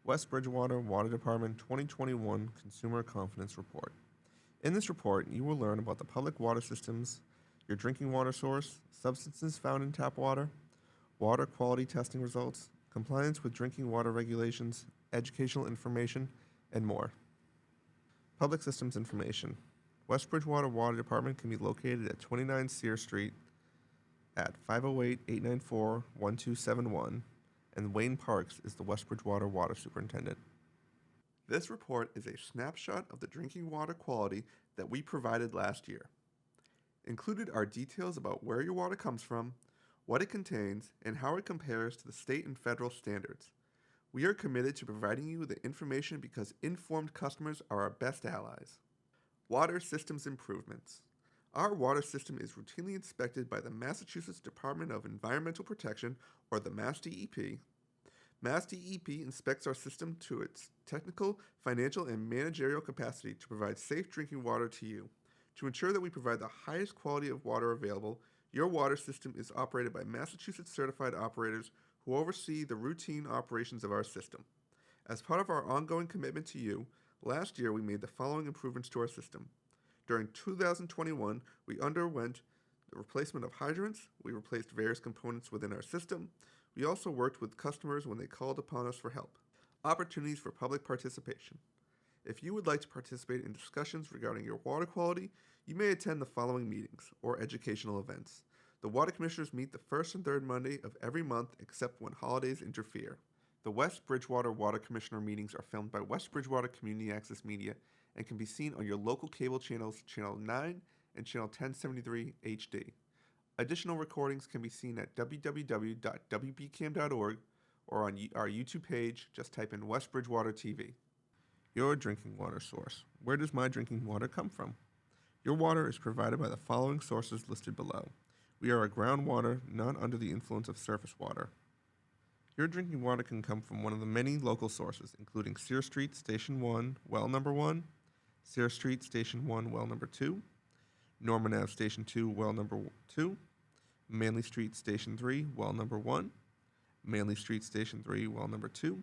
West Bridgewater Water Department 2021 Consumer Confidence Report. In this report, you will learn about the public water systems, your drinking water source, substances found in tap water, water quality testing results, compliance with drinking water regulations, educational information, and more. Public systems information. West Bridgewater Water Department can be located at 29 Sear Street at 508-894-1271, and Wayne Parks is the West Bridgewater Water Superintendent. This report is a snapshot of the drinking water quality that we provided last year. Included are details about where your water comes from, what it contains, and how it compares to the state and federal standards. We are committed to providing you the information because informed customers are our best allies. Water systems improvements. Our water system is routinely inspected by the Massachusetts Department of Environmental Protection, or the MassDEP. MassDEP inspects our system to its technical, financial, and managerial capacity to provide safe drinking water to you. To ensure that we provide the highest quality of water available, your water system is operated by Massachusetts certified operators who oversee the routine operations of our system. As part of our ongoing commitment to you, last year we made the following improvements to our system. During 2021, we underwent the replacement of hydrants, we replaced various components within our system, we also worked with customers when they called upon us for help. Opportunities for public participation. If you would like to participate in discussions regarding your water quality, you may attend the following meetings or educational events. The Water Commissioners meet the first and third Monday of every month except when holidays interfere. The West Bridgewater Water Commissioner meetings are filmed by West Bridgewater Community Access Media and can be seen on your local cable channels Channel 9 and Channel 1073 HD. Additional recordings can be seen at www.wbcam.org or on our YouTube page. Just type in West Bridgewater TV. Your drinking water source. Where does my drinking water come from? Your water is provided by the following sources listed below. We are a groundwater, not under the influence of surface water. Your drinking water can come from one of the many local sources, including Sear Street, Station 1, Well Number 1, Sear Street, Station 1, Well Number 2, Norman Ave, Station 2, Well Number 2, Manley Street, Station 3, Well Number 1, Manley Street, Station 3, Well Number 2,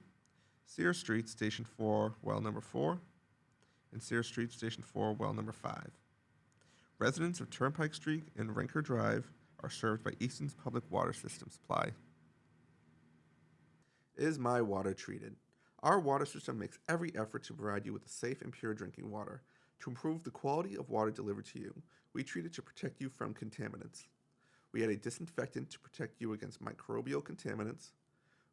Sear Street, Station 4, Well Number 4, and Sear Street, Station 4, Well Number 5. Residents of Turnpike Street and Rinker Drive are served by Easton's Public Water System Supply. Is my water treated? Our water system makes every effort to provide you with safe and pure drinking water. To improve the quality of water delivered to you, we treat it to protect you from contaminants. We add a disinfectant to protect you against microbial contaminants.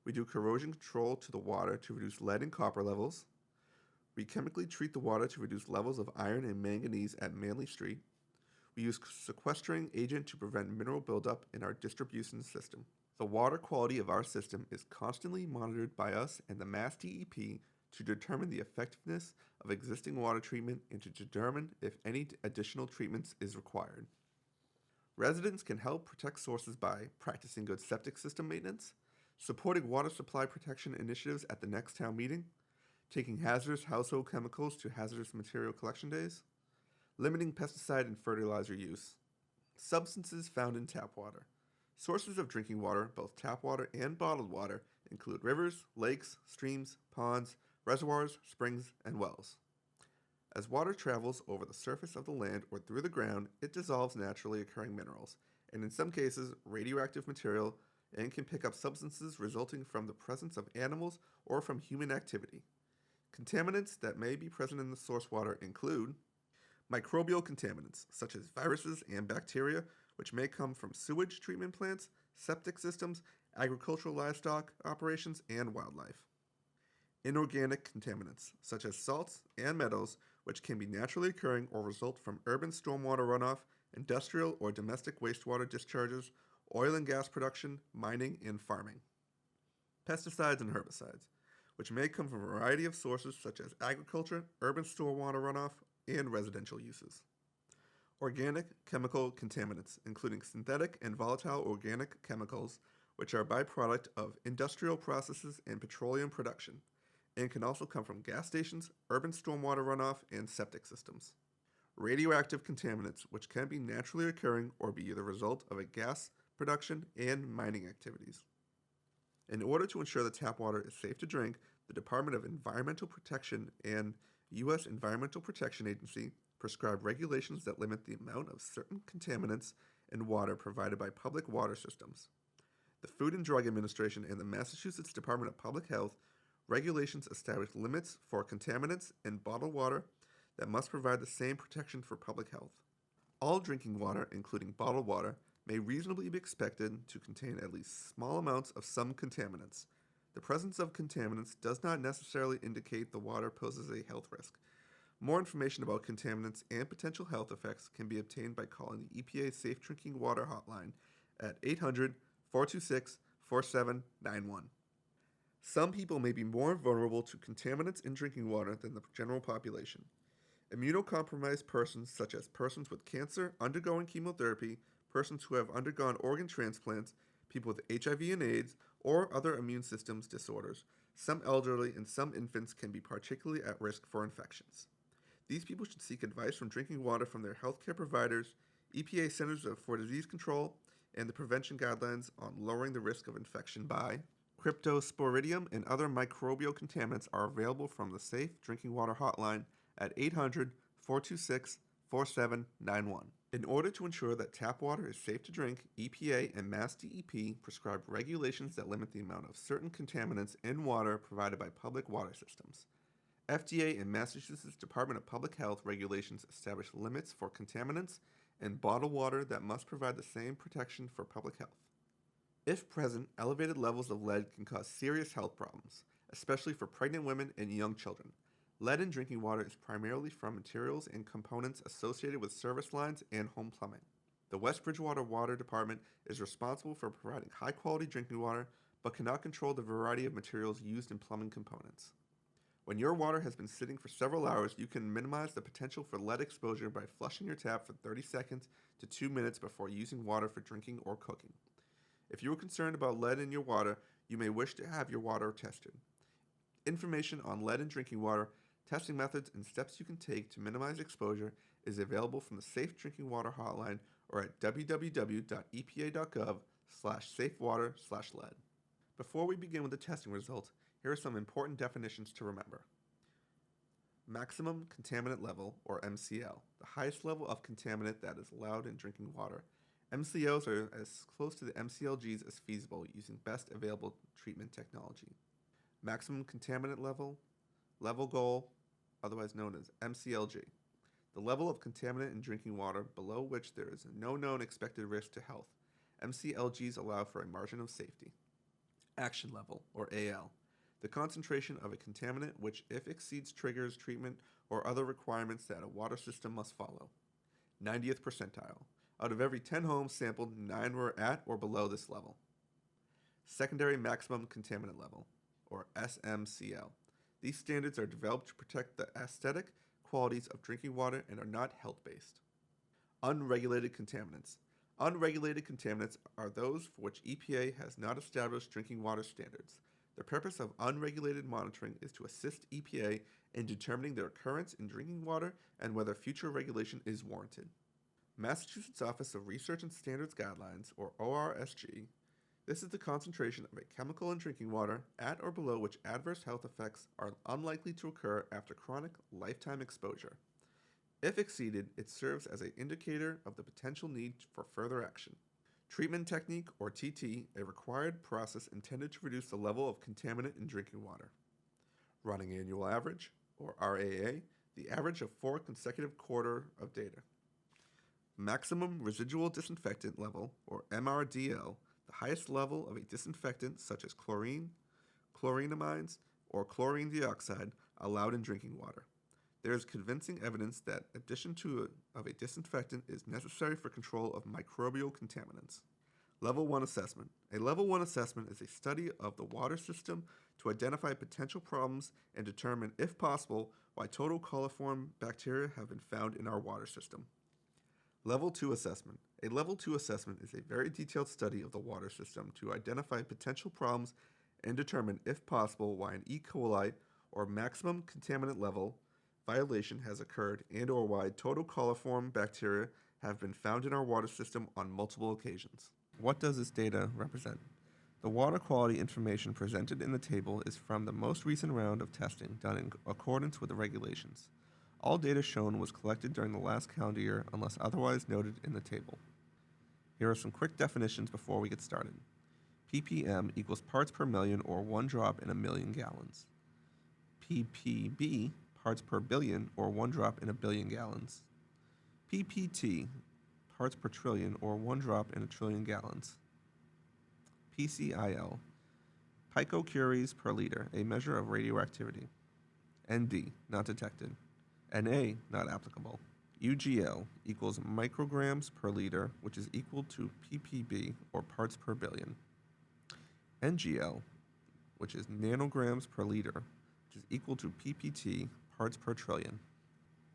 We do corrosion control to the water to reduce lead and copper levels. We chemically treat the water to reduce levels of iron and manganese at Manley Street. We use sequestering agent to prevent mineral buildup in our distribution system. The water quality of our system is constantly monitored by us and the MassDEP to determine the effectiveness of existing water treatment and to determine if any additional treatments is required. Residents can help protect sources by practicing good septic system maintenance, supporting water supply protection initiatives at the next town meeting, taking hazardous household chemicals to hazardous material collection days, limiting pesticide and fertilizer use. Substances found in tap water. Sources of drinking water, both tap water and bottled water, include rivers, lakes, streams, ponds, reservoirs, springs, and wells. As water travels over the surface of the land or through the ground, it dissolves naturally occurring minerals, and in some cases, radioactive material, and can pick up substances resulting from the presence of animals or from human activity. Contaminants that may be present in the source water include microbial contaminants, such as viruses and bacteria, which may come from sewage treatment plants, septic systems, agricultural livestock operations, and wildlife. Inorganic contaminants, such as salts and metals, which can be naturally occurring or result from urban stormwater runoff, industrial or domestic wastewater discharges, oil and gas production, mining, and farming. Pesticides and herbicides, which may come from a variety of sources such as agriculture, urban stormwater runoff, and residential uses. Organic chemical contaminants, including synthetic and volatile organic chemicals, which are a byproduct of industrial processes and petroleum production, and can also come from gas stations, urban stormwater runoff, and septic systems. Radioactive contaminants, which can be naturally occurring or be the result of a gas production and mining activities. In order to ensure that tap water is safe to drink, The Department of Environmental Protection and U.S. Environmental Protection Agency prescribe regulations that limit the amount of certain contaminants in water provided by public water systems. The Food and Drug Administration and the Massachusetts Department of Public Health regulations establish limits for contaminants in bottled water that must provide the same protection for public health. All drinking water, including bottled water, may reasonably be expected to contain at least small amounts of some contaminants. The presence of contaminants does not necessarily indicate the water poses a health risk. More information about contaminants and potential health effects can be obtained by calling the EPA Safe Drinking Water Hotline at 800-426-4791. Some people may be more vulnerable to contaminants in drinking water than the general population. Immunocompromised persons, such as persons with cancer, undergoing chemotherapy, persons who have undergone organ transplants, people with HIV and AIDS, or other immune systems disorders, some elderly, and some infants can be particularly at risk for infections. These people should seek advice from drinking water from their healthcare providers, EPA Centers for Disease Control, and the prevention guidelines on lowering the risk of infection by Cryptosporidium and other microbial contaminants are available from the Safe Drinking Water Hotline at 800-426-4791. In order to ensure that tap water is safe to drink, EPA and Mass DEP prescribe regulations that limit the amount of certain contaminants in water provided by public water systems. FDA and Massachusetts Department of Public Health regulations establish limits for contaminants in bottled water that must provide the same protection for public health. If present, elevated levels of lead can cause serious health problems, especially for pregnant women and young children. Lead in drinking water is primarily from materials and components associated with service lines and home plumbing. The West Bridgewater Water Department is responsible for providing high-quality drinking water, but cannot control the variety of materials used in plumbing components. When your water has been sitting for several hours, you can minimize the potential for lead exposure by flushing your tap for 30 seconds to 2 minutes before using water for drinking or cooking. If you are concerned about lead in your water, you may wish to have your water tested. Information on lead in drinking water, testing methods, and steps you can take to minimize exposure is available from the Safe Drinking Water Hotline or at www.epa.gov/safewater/lead. Before we begin with the testing results, here are some important definitions to remember. Maximum contaminant level, or MCL, the highest level of contaminant that is allowed in drinking water. MCLs are as close to the MCLGs as feasible using best available treatment technology. Maximum contaminant level, level goal, otherwise known as MCLG, the level of contaminant in drinking water below which there is no known expected risk to health. MCLGs allow for a margin of safety. Action level, or AL, the concentration of a contaminant which, if exceeds, triggers treatment or other requirements that a water system must follow. 90th percentile. Out of every 10 homes sampled, 9 were at or below this level. Secondary maximum contaminant level, or SMCL. These standards are developed to protect the aesthetic qualities of drinking water and are not health-based. Unregulated contaminants. Unregulated contaminants are those for which EPA has not established drinking water standards. The purpose of unregulated monitoring is to assist EPA in determining their occurrence in drinking water and whether future regulation is warranted. Massachusetts Office of Research and Standards Guidelines, or ORSG. This is the concentration of a chemical in drinking water at or below which adverse health effects are unlikely to occur after chronic lifetime exposure. If exceeded, it serves as an indicator of the potential need for further action. Treatment technique, or TT, a required process intended to reduce the level of contaminant in drinking water. Running annual average, or RAA, the average of 4 consecutive quarter of data. Maximum residual disinfectant level, or MRDL, the highest level of a disinfectant such as chlorine, chlorinamines, or chlorine dioxide allowed in drinking water. There is convincing evidence that addition of a disinfectant is necessary for control of microbial contaminants. Level 1 assessment. A Level 1 assessment is a study of the water system to identify potential problems and determine, if possible, why total coliform bacteria have been found in our water system. Level 2 assessment. A Level 2 assessment is a very detailed study of the water system to identify potential problems and determine, if possible, why an E. coli or maximum contaminant level violation has occurred and or why total coliform bacteria have been found in our water system on multiple occasions. What does this data represent? The water quality information presented in the table is from the most recent round of testing done in accordance with the regulations. All data shown was collected during the last calendar year unless otherwise noted in the table. Here are some quick definitions before we get started. ppm equals parts per million or 1 drop in a million gallons. ppb, parts per billion or 1 drop in a billion gallons. ppt, parts per trillion or 1 drop in a trillion gallons. PCIL, picocuries per liter, a measure of radioactivity. ND, not detected. Na, not applicable. UGL equals micrograms per liter, which is equal to ppb, or parts per billion. NGL, which is nanograms per liter, which is equal to ppt, parts per trillion.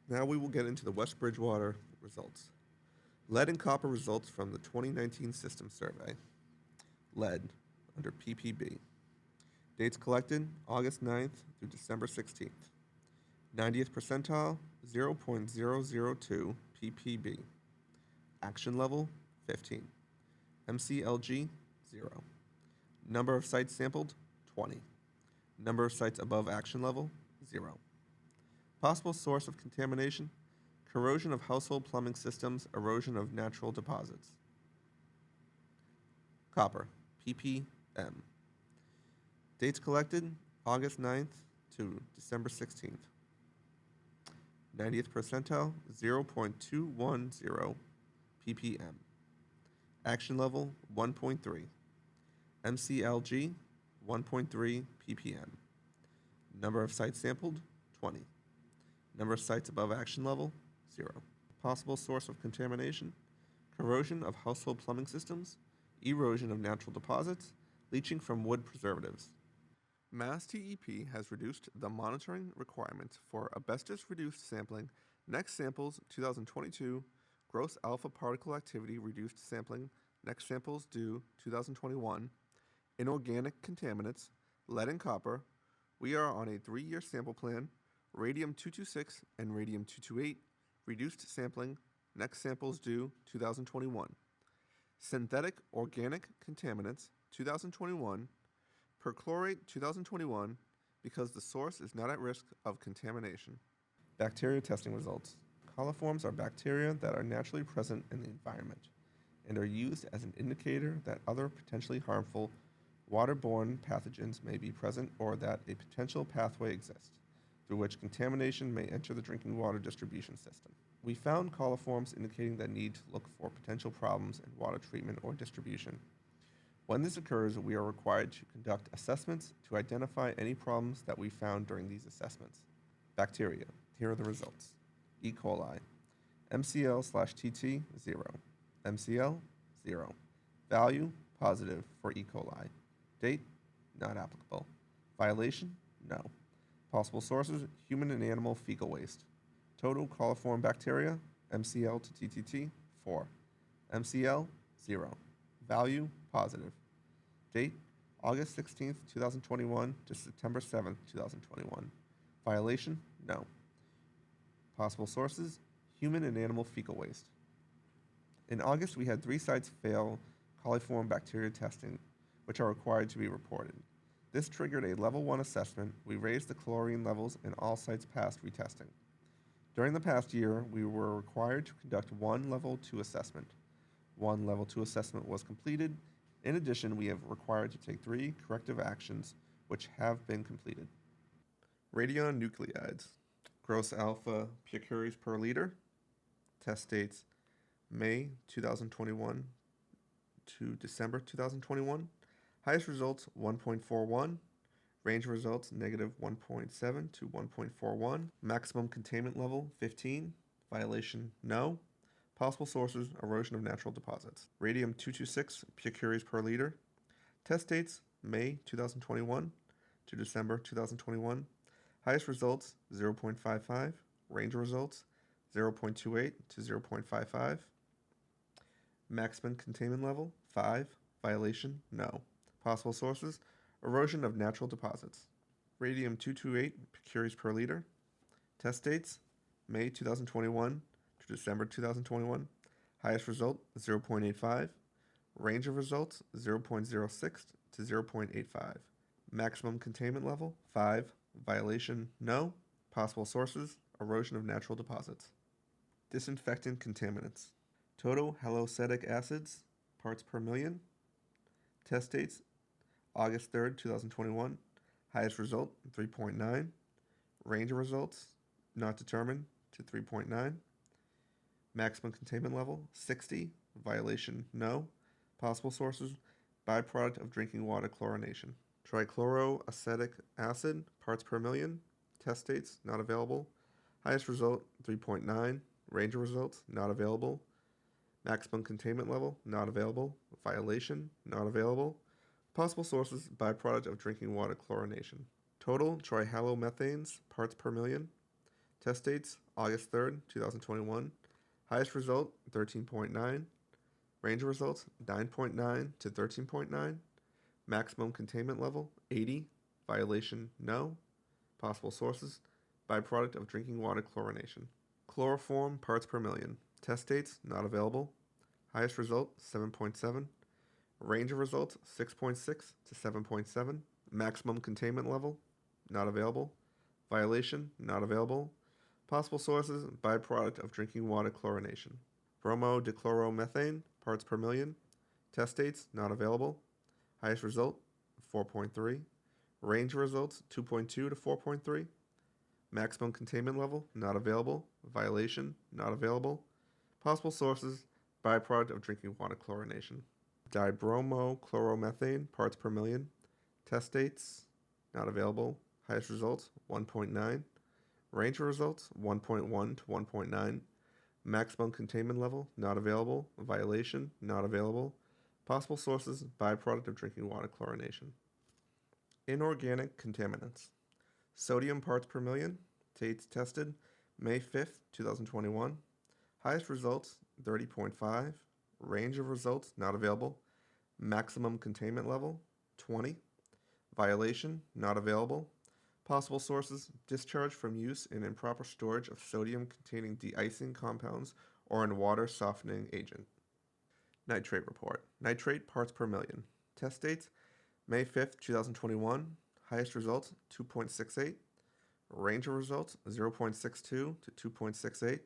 Now we will get into the West Bridgewater results. Lead and copper results from the 2019 system survey. Lead, under ppb. Dates collected, August 9th through December 16th. 90th percentile, 0.002 ppb. Action level, 15. MCLG, 0. Number of sites sampled, 20. Number of sites above action level, 0. Possible source of contamination, corrosion of household plumbing systems, erosion of natural deposits. Copper, ppm. Dates collected, August 9th to December 16th. 90th percentile, 0.210 ppm. Action level, 1.3. MCLG, 1.3 ppm. Number of sites sampled, 20. Number of sites above action level, 0. Possible source of contamination, corrosion of household plumbing systems, erosion of natural deposits, leaching from wood preservatives. Mass TEP has reduced the monitoring requirements for asbestos-reduced sampling, next samples 2022, gross alpha particle activity reduced sampling, next samples due 2021, inorganic contaminants, lead and copper. We are on a 3-year sample plan, radium-226 and radium-228, reduced sampling, next samples due 2021. Synthetic organic contaminants, 2021, perchlorate 2021 because the source is not at risk of contamination. Bacteria testing results. Coliforms are bacteria that are naturally present in the environment and are used as an indicator that other potentially harmful waterborne pathogens may be present or that a potential pathway exists through which contamination may enter the drinking water distribution system. We found coliforms indicating the need to look for potential problems in water treatment or distribution. When this occurs, we are required to conduct assessments to identify any problems that we found during these assessments. Bacteria. Here are the results. E. coli. MCL/TT, 0. MCL, 0. Value, positive for E. coli. Date, not applicable. Violation, no. Possible sources, human and animal fecal waste. Total coliform bacteria, MCL to TTT, 4. MCL, 0. Value, positive. Date, August 16th, 2021 to September 7th, 2021. Violation, no. Possible sources, human and animal fecal waste. In August, we had 3 sites fail coliform bacteria testing, which are required to be reported. This triggered a level 1 assessment. We raised the chlorine levels and all sites passed retesting. During the past year, we were required to conduct 1 level 2 assessment. 1 level 2 assessment was completed. In addition, we have required to take 3 corrective actions, which have been completed. Radionuclides. Gross alpha picocuries per liter. Test dates May 2021 to December 2021. Highest results 1.41. Range results negative 1.7 to 1.41. Maximum containment level 15. Violation no. Possible sources erosion of natural deposits. Radium-226 picocuries per liter. Test dates May 2021 to December 2021. Highest results 0.55. Range results 0.28 to 0.55. Maximum containment level 5. Violation no. Possible sources erosion of natural deposits. Radium-228 picocuries per liter. Test dates May 2021 to December 2021. Highest result 0.85. Range of results 0.06 to 0.85. Maximum containment level, 5. Violation, no. Possible sources, erosion of natural deposits. Disinfectant contaminants. Total haloacetic acids, parts per million. Test dates, August 3rd, 2021. Highest result, 3.9. Range of results, not determined, to 3.9. Maximum containment level, 60. Violation, no. Possible sources, byproduct of drinking water chlorination. Trichloroacetic acid, parts per million. Test dates, not available. Highest result, 3.9. Range of results, not available. Maximum containment level, not available. Violation, not available. Possible sources, byproduct of drinking water chlorination. Total trihalomethanes, parts per million. Test dates, August 3rd, 2021. Highest result, 13.9. Range of results, 9.9 to 13.9. Maximum containment level, 80. Violation, no. Possible sources, byproduct of drinking water chlorination. Chloroform, parts per million. Test dates, not available. Highest result, 7.7. Range of results, 6.6 to 7.7. Maximum containment level, not available. Violation, not available. Possible sources, byproduct of drinking water chlorination. Bromodichloromethane, parts per million. Test dates, not available. Highest result, 4.3. Range of results, 2.2 to 4.3. Maximum containment level, not available. Violation, not available. Possible sources, byproduct of drinking water chlorination. Dibromochloromethane, parts per million. Test dates, not available. Highest results, 1.9. Range of results, 1.1 to 1.9. Maximum containment level, not available. Violation, not available. Possible sources, byproduct of drinking water chlorination. Inorganic contaminants. Sodium parts per million. Tates tested May 5th, 2021. Highest results, 30.5. Range of results, not available. Maximum containment level, 20. Violation, not available. Possible sources, discharge from use in improper storage of sodium-containing de-icing compounds or in water softening agent. Nitrate report. Nitrate parts per million. Test dates, May 5th, 2021. Highest results, 2.68. Range of results, 0.62 to 2.68.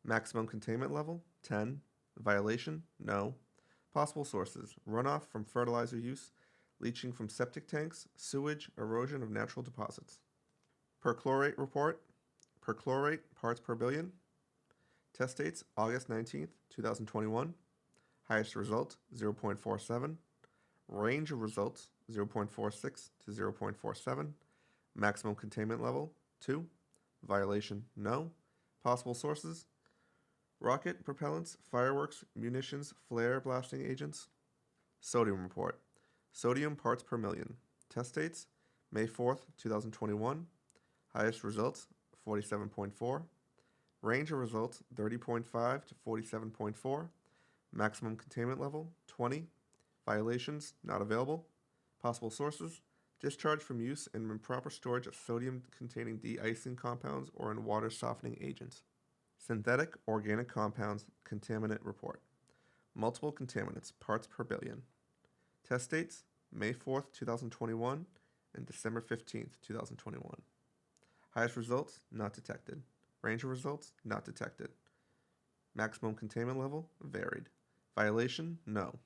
Maximum containment level, 10. Violation, no. Possible sources, runoff from fertilizer use, leaching from septic tanks, sewage, erosion of natural deposits. Perchlorate report. Perchlorate parts per billion. Test dates, August 19th, 2021. Highest result, 0.47. Range of results, 0.46 to 0.47. Maximum containment level, 2. Violation, no. Possible sources, rocket propellants, fireworks, munitions, flare blasting agents. Sodium report. Sodium parts per million. Test dates, May 4th, 2021. Highest results, 47.4. Range of results, 30.5 to 47.4. Maximum containment level, 20. Violations, not available. Possible sources, discharge from use in improper storage of sodium-containing de-icing compounds or in water softening agents. Synthetic organic compounds contaminant report. Multiple contaminants, parts per billion. Test dates, May 4th, 2021 and December 15th, 2021. Highest results, not detected. Range of results, not detected. Maximum containment level, varied. Violation, no.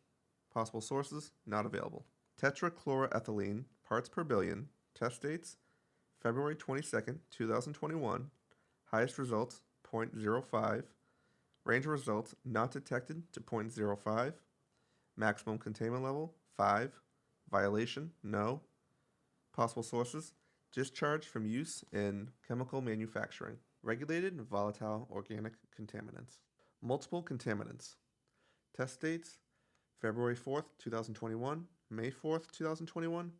Possible sources, not available. Tetrachloroethylene, parts per billion. Test dates, February 22nd, 2021. Highest results, 0.05. Range of results, not detected to 0.05. Maximum containment level, 5. Violation, no. Possible sources, discharge from use in chemical manufacturing. Regulated and volatile organic contaminants. Multiple contaminants. Test dates, February 4th, 2021, May 4th, 2021,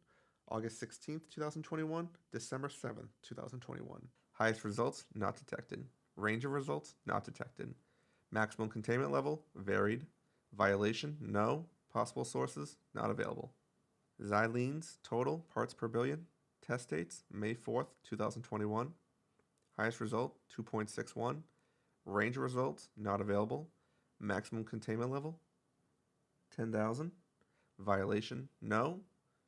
August 16th, 2021, December 7th, 2021. Highest results, not detected. Range of results, not detected. Maximum containment level, varied. Violation, no. Possible sources, not available. Xylenes, total, parts per billion. Test dates, May 4th, 2021. Highest result, 2.61. Range of results, not available. Maximum containment level, 10,000. Violation, no.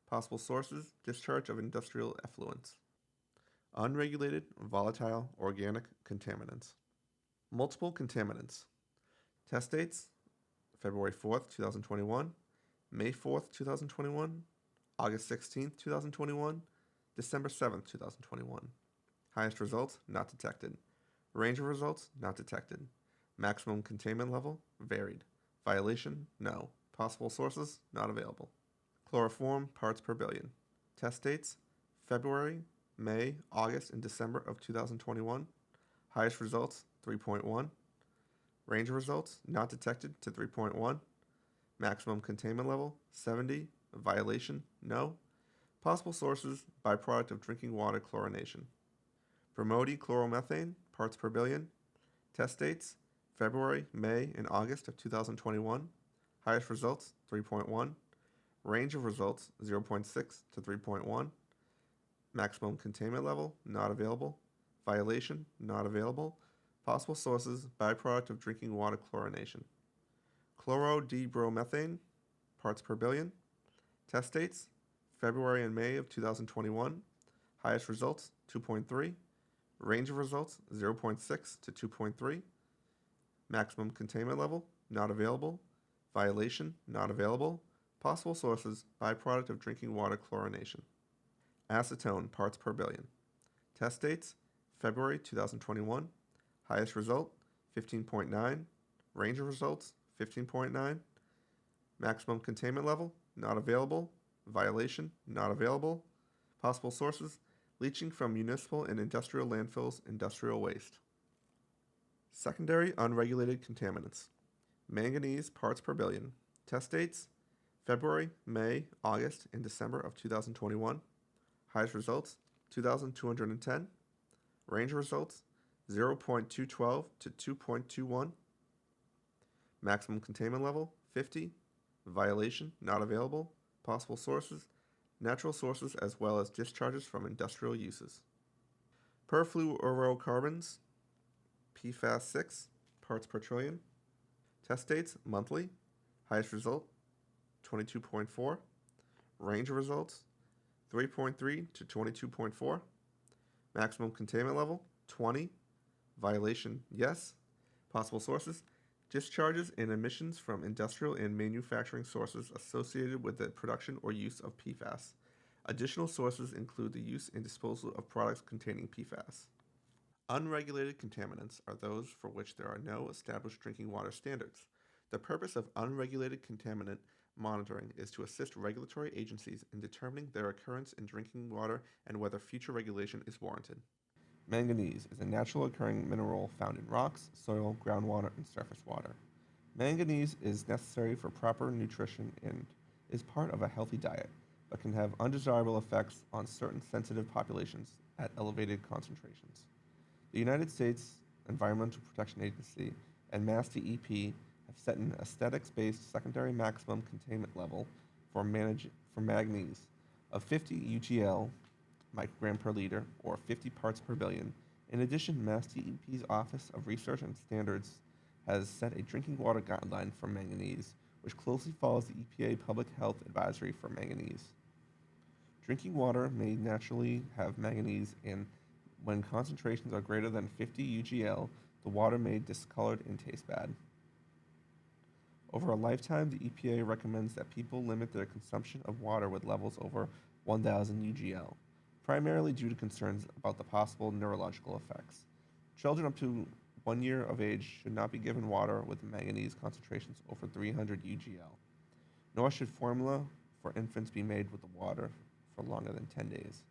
Possible sources: discharge of industrial effluents. Unregulated, volatile, organic contaminants. Multiple contaminants. Test dates: February 4th, 2021, May 4th, 2021, August 16th, 2021, December 7th, 2021. Highest results: not detected. Range of results: not detected. Maximum containment level: varied. Violation: no. Possible sources: not available. Chloroform parts per billion. Test dates: February, May, August, and December of 2021. Highest results: 3.1. Range of results: not detected to 3.1. Maximum containment level: 70. Violation: no. Possible sources: byproduct of drinking water chlorination. Bromidichloromethane parts per billion. Test dates: February, May, and August of 2021. Highest results: 3.1. Range of results: 0.6 to 3.1. Maximum containment level: not available. Violation: not available. Possible sources: byproduct of drinking water chlorination. Chlorodibromethane parts per billion. Test dates: February and May of 2021. Highest results: 2.3. Range of results: 0.6 to 2.3. Maximum containment level: not available. Violation: not available. Possible sources: byproduct of drinking water chlorination. Acetone parts per billion. Test dates: February 2021. Highest result: 15.9. Range of results: 15.9. Maximum containment level: not available. Violation: not available. Possible sources: leaching from municipal and industrial landfills, industrial waste. Secondary unregulated contaminants. Manganese parts per billion. Test dates: February, May, August, and December of 2021. Highest results: 2,210. Range of results: 0.212 to 2.21. Maximum containment level: 50. Violation: not available. Possible sources: natural sources as well as discharges from industrial uses. Perfluorocarbons, PFAS 6, parts per trillion. Test dates: monthly. Highest result: 22.4. Range of results: 3.3 to 22.4. Maximum containment level: 20. Violation: yes. Possible sources: discharges and emissions from industrial and manufacturing sources associated with the production or use of PFAS. Additional sources include the use and disposal of products containing PFAS. Unregulated contaminants are those for which there are no established drinking water standards. The purpose of unregulated contaminant monitoring is to assist regulatory agencies in determining their occurrence in drinking water and whether future regulation is warranted. Manganese is a natural occurring mineral found in rocks, soil, groundwater, and surface water. Manganese is necessary for proper nutrition and is part of a healthy diet, but can have undesirable effects on certain sensitive populations at elevated concentrations. The United States Environmental Protection Agency and Mass DEP have set an aesthetics-based secondary maximum containment level for manganese of 50 UGL microgram per liter, or 50 parts per billion. In addition, Mass DEP's Office of Research and Standards has set a drinking water guideline for manganese, which closely follows the EPA Public Health Advisory for manganese. Drinking water may naturally have manganese, and when concentrations are greater than 50 UGL, the water may discolored and taste bad. Over a lifetime, the EPA recommends that people limit their consumption of water with levels over 1,000 UGL, primarily due to concerns about the possible neurological effects. Children up to 1 year of age should not be given water with manganese concentrations over 300 UGL, nor should formula for infants be made with the water for longer than 10 days.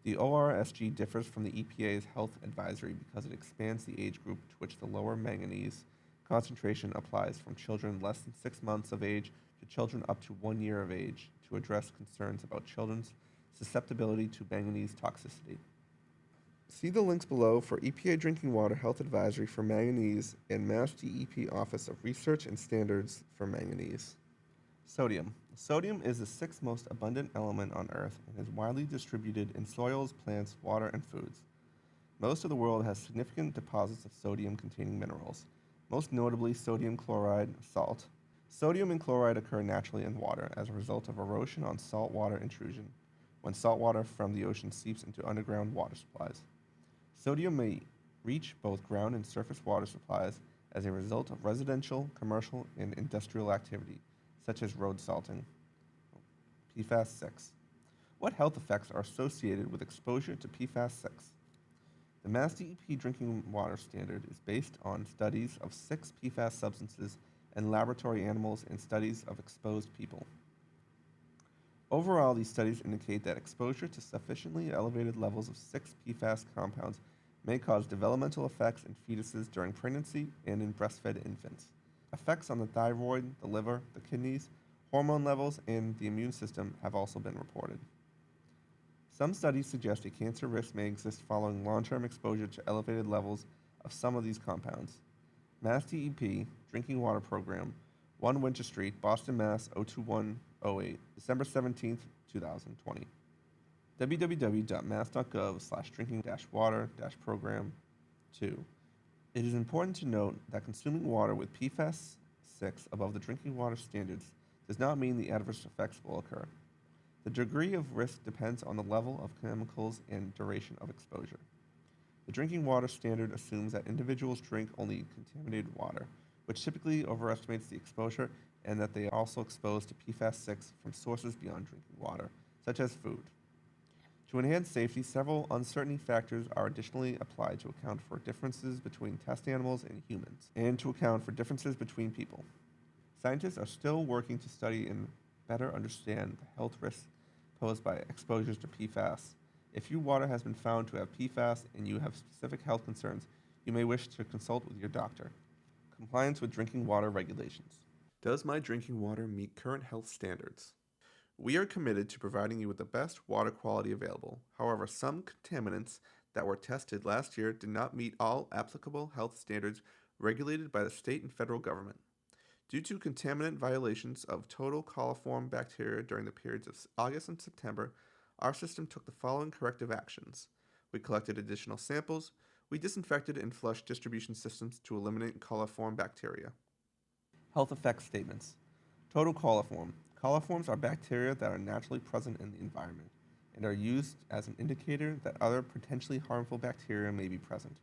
The ORSG differs from the EPA's health advisory because it expands the age group to which the lower manganese concentration applies from children less than 6 months of age to children up to 1 year of age to address concerns about children's susceptibility to manganese toxicity. See the links below for EPA Drinking Water Health Advisory for manganese and Mass DEP Office of Research and Standards for manganese. Sodium. Sodium is the sixth most abundant element on Earth and is widely distributed in soils, plants, water, and foods. Most of the world has significant deposits of sodium-containing minerals, most notably sodium chloride, salt, Sodium and chloride occur naturally in water as a result of erosion on saltwater intrusion, when saltwater from the ocean seeps into underground water supplies. Sodium may reach both ground and surface water supplies as a result of residential, commercial, and industrial activity, such as road salting. PFAS 6. What health effects are associated with exposure to PFAS 6? The Mass DEP drinking water standard is based on studies of 6 PFAS substances in laboratory animals and studies of exposed people. Overall, these studies indicate that exposure to sufficiently elevated levels of 6 PFAS compounds may cause developmental effects in fetuses during pregnancy and in breastfed infants. Effects on the thyroid, the liver, the kidneys, hormone levels, and the immune system have also been reported. Some studies suggest a cancer risk may exist following long-term exposure to elevated levels of some of these compounds. Mass DEP Drinking Water Program, 1 Winter Street, Boston, Mass. 02108, December 17, 2020. www.mass.gov/drinking-water-program 2. It is important to note that consuming water with PFAS 6 above the drinking water standards does not mean the adverse effects will occur. The degree of risk depends on the level of chemicals and duration of exposure. The drinking water standard assumes that individuals drink only contaminated water, which typically overestimates the exposure, and that they are also exposed to PFAS 6 from sources beyond drinking water, such as food. To enhance safety, several uncertainty factors are additionally applied to account for differences between test animals and humans, and to account for differences between people. Scientists are still working to study and better understand the health risks posed by exposures to PFAS. If your water has been found to have PFAS and you have specific health concerns, you may wish to consult with your doctor. Compliance with drinking water regulations. Does my drinking water meet current health standards? We are committed to providing you with the best water quality available. However, some contaminants that were tested last year did not meet all applicable health standards regulated by the state and federal government. Due to contaminant violations of total coliform bacteria during the periods of August and September, our system took the following corrective actions. We collected additional samples. We disinfected and flushed distribution systems to eliminate coliform bacteria. Health effects statements. Total coliform. Coliforms are bacteria that are naturally present in the environment and are used as an indicator that other potentially harmful bacteria may be present.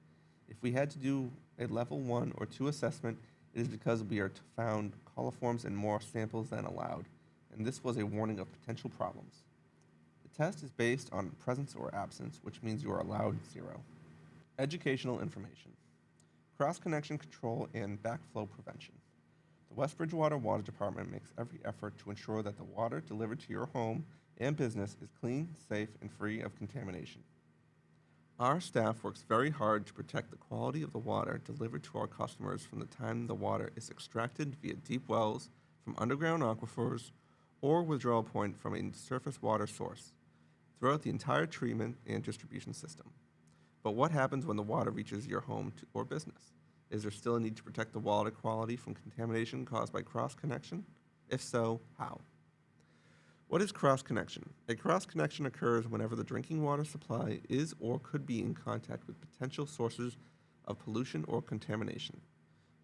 If we had to do a level 1 or 2 assessment, it is because we are found coliforms in more samples than allowed, and this was a warning of potential problems. The test is based on presence or absence, which means you are allowed 0. Educational information. Cross-connection control and backflow prevention. The West Bridgewater Water Department makes every effort to ensure that the water delivered to your home and business is clean, safe, and free of contamination. Our staff works very hard to protect the quality of the water delivered to our customers from the time the water is extracted via deep wells, from underground aquifers, or withdrawal point from a surface water source, throughout the entire treatment and distribution system. But what happens when the water reaches your home or business? Is there still a need to protect the water quality from contamination caused by cross-connection? If so, how? What is cross-connection? A cross-connection occurs whenever the drinking water supply is or could be in contact with potential sources of pollution or contamination.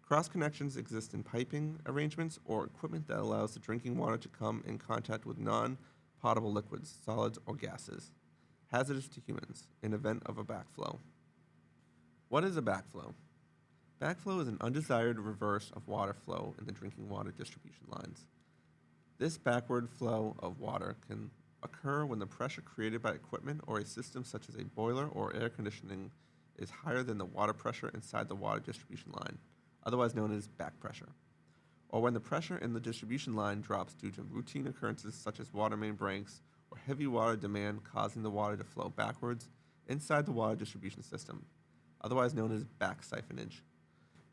Cross-connections exist in piping arrangements or equipment that allows the drinking water to come in contact with non-potable liquids, solids, or gases, hazardous to humans, in event of a backflow. What is a backflow? Backflow is an undesired reverse of water flow in the drinking water distribution lines. This backward flow of water can occur when the pressure created by equipment or a system such as a boiler or air conditioning is higher than the water pressure inside the water distribution line, otherwise known as back pressure, or when the pressure in the distribution line drops due to routine occurrences such as water main breaks or heavy water demand causing the water to flow backwards inside the water distribution system, otherwise known as back siphonage.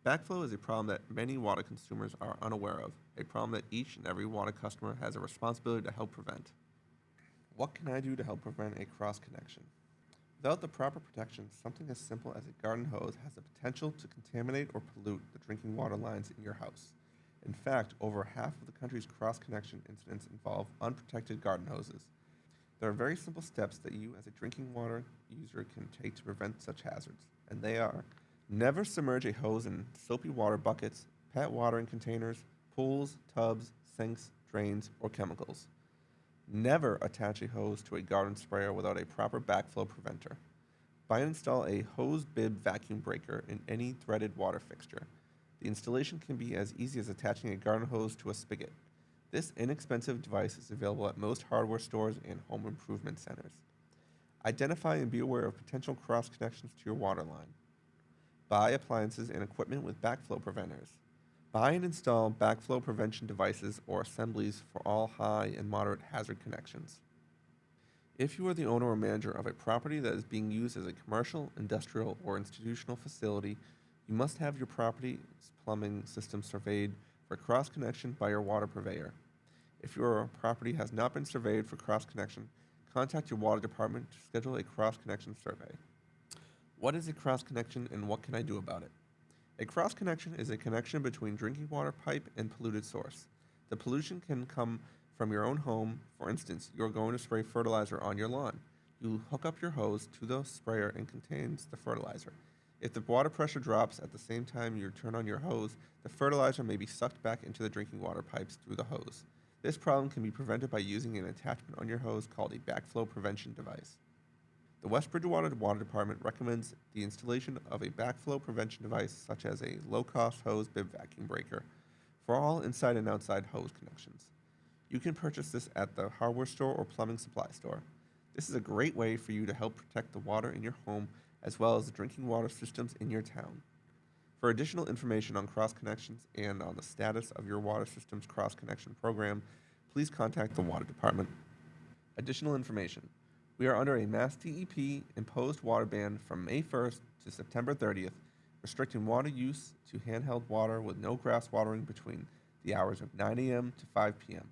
Backflow is a problem that many water consumers are unaware of, a problem that each and every water customer has a responsibility to help prevent. What can I do to help prevent a cross-connection? Without the proper protection, something as simple as a garden hose has the potential to contaminate or pollute the drinking water lines in your house. In fact, over half of the country's cross-connection incidents involve unprotected garden hoses. There are very simple steps that you as a drinking water user can take to prevent such hazards, and they are: never submerge a hose in soapy water buckets, pet watering containers, pools, tubs, sinks, drains, or chemicals. Never attach a hose to a garden sprayer without a proper backflow preventer. Buy and install a hose bib vacuum breaker in any threaded water fixture. The installation can be as easy as attaching a garden hose to a spigot. This inexpensive device is available at most hardware stores and home improvement centers. Identify and be aware of potential cross connections to your water line. Buy appliances and equipment with backflow preventers. Buy and install backflow prevention devices or assemblies for all high and moderate hazard connections. If you are the owner or manager of a property that is being used as a commercial, industrial, or institutional facility, you must have your property's plumbing system surveyed for cross connection by your water purveyor. If your property has not been surveyed for cross connection, contact your water department to schedule a cross connection survey. What is a cross connection and what can I do about it? A cross connection is a connection between drinking water pipe and polluted source. The pollution can come from your own home. For instance, you are going to spray fertilizer on your lawn. You hook up your hose to the sprayer and contains the fertilizer. If the water pressure drops at the same time you turn on your hose, the fertilizer may be sucked back into the drinking water pipes through the hose. This problem can be prevented by using an attachment on your hose called a backflow prevention device. The West Bridgewater Water Department recommends the installation of a backflow prevention device such as a low-cost hose bib vacuum breaker for all inside and outside hose connections. You can purchase this at the hardware store or plumbing supply store. This is a great way for you to help protect the water in your home as well as the drinking water systems in your town. For additional information on cross connections and on the status of your water system's cross connection program, please contact the Water Department. Additional information. We are under a Mass DEP imposed water ban from May 1st to September 30th, restricting water use to handheld water with no grass watering between the hours of 9 a.m. to 5 p.m.